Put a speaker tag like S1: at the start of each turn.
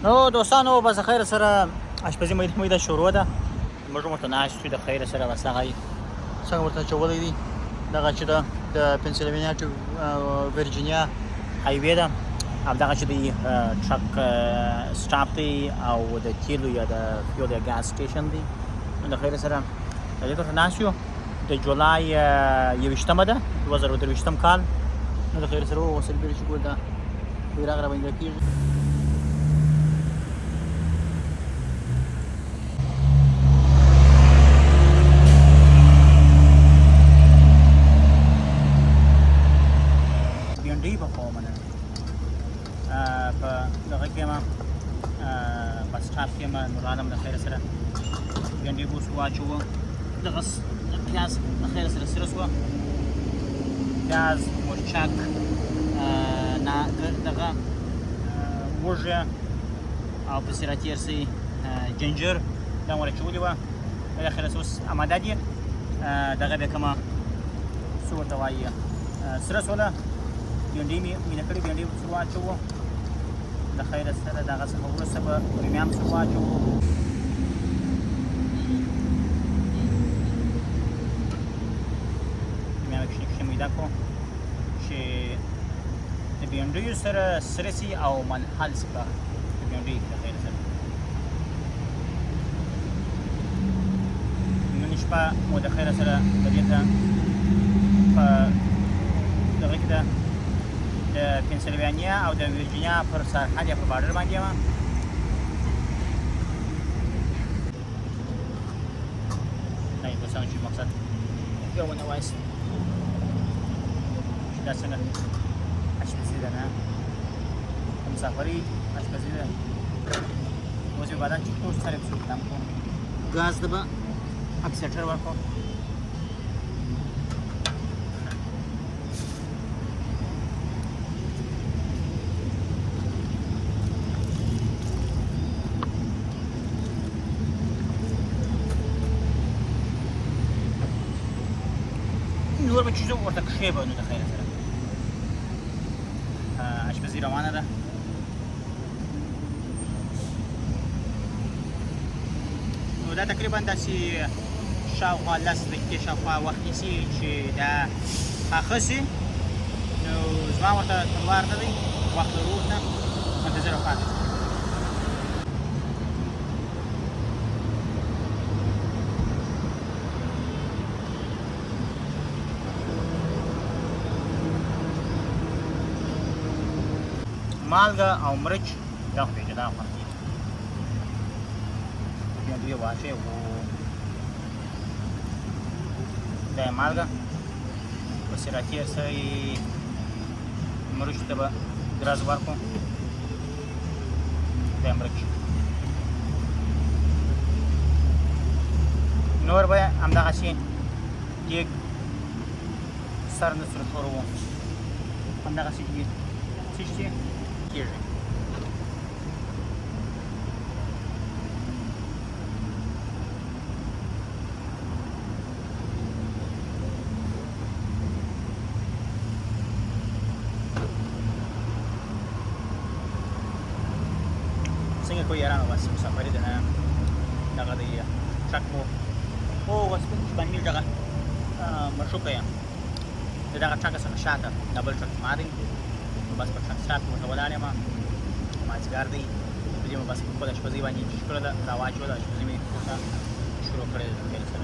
S1: نو دوستانو بس خیر سره اشپزي مې شروع ده موږ ورته ناست یو د خیر سره بس هغه څنګه ورته چولې دي دغه چې د پنسلوانیا ټو ورجینیا هایوی ده همدغه چې د ټرک سټاپ دی او د تیلو یا د فیول یا ګاز سټیشن دی نو د خیر سره د دې ورته ناست یو د جولای 21مه ده 2023 کال نو د خیر سره وصل بیرته چې ګول دا بیرغ را باندې کېږي په دغه کې ما په سټاپ کې ما نورانم د خیر سره ګنډې بوس واچوه دغه پیاز د خیر سره سره سوه پیاز مرچک دغه وږه او پسې راتېر سي جنجر دا مو راچولې وه د خیر اوس اماده دي دغه بیا کومه څه ورته وایي سره سوله ګنډې مې مینه کړې ګنډې ورسره واچوه د خیر سره دغه څخه وروسته به رومیان پسې واچوو رومیان به کښې میده کړو چې د بېنډیو سره سره سي او منحل سي په بېنډیو کې د خیر سره نن شپه مو د خیر سره د دې ته په دغه کې ده د پنسلوانیا او د ورجینیا پر سرحد یا په بارډر باندې یم دا یې دوستانو چې مقصد یو ونه وایست چې دا څنګه اشپزي ده نه د مسافري اشپزي ده اوس یې بعدا چې ټول سره پسې دم کوم ګاز ته به اکسیټر ورکړم نور به چیزو ورته کښې به نو د خیره سره اشپزي روانه ده نو دا تقریبا داسې شاوخوا 10 دقیقې شاوخوا وخت نیسي چې دا پاخه سي نو زما ورته تلوار نه دی وخت لرو ورته منتظر پاتې شو مالګه او مرچ دا خو یې جدا خوند دي بیا واچوي دا یې مالګه پسې راتېر سوی مرچ ته به ګراز ورکړو دا یې مرچ نور به همدغسې دیګ سر نه سره ښوروو همدغسې دیګ څه شي کېږي څنګه کوي یارانو بس مسافري ده نه دغه د ټرک مو اوس باندې دغه مشوکه یم د دغه ټرک څخه شاته ډبل ټرک ما دی بس په ټرک سټاپ کې ورته ولاړ یم مازدیګر دی په دې مو بس په خپله اشپزي باندې چې کړې ده را واچوله اشپزي مې شروع کړې ده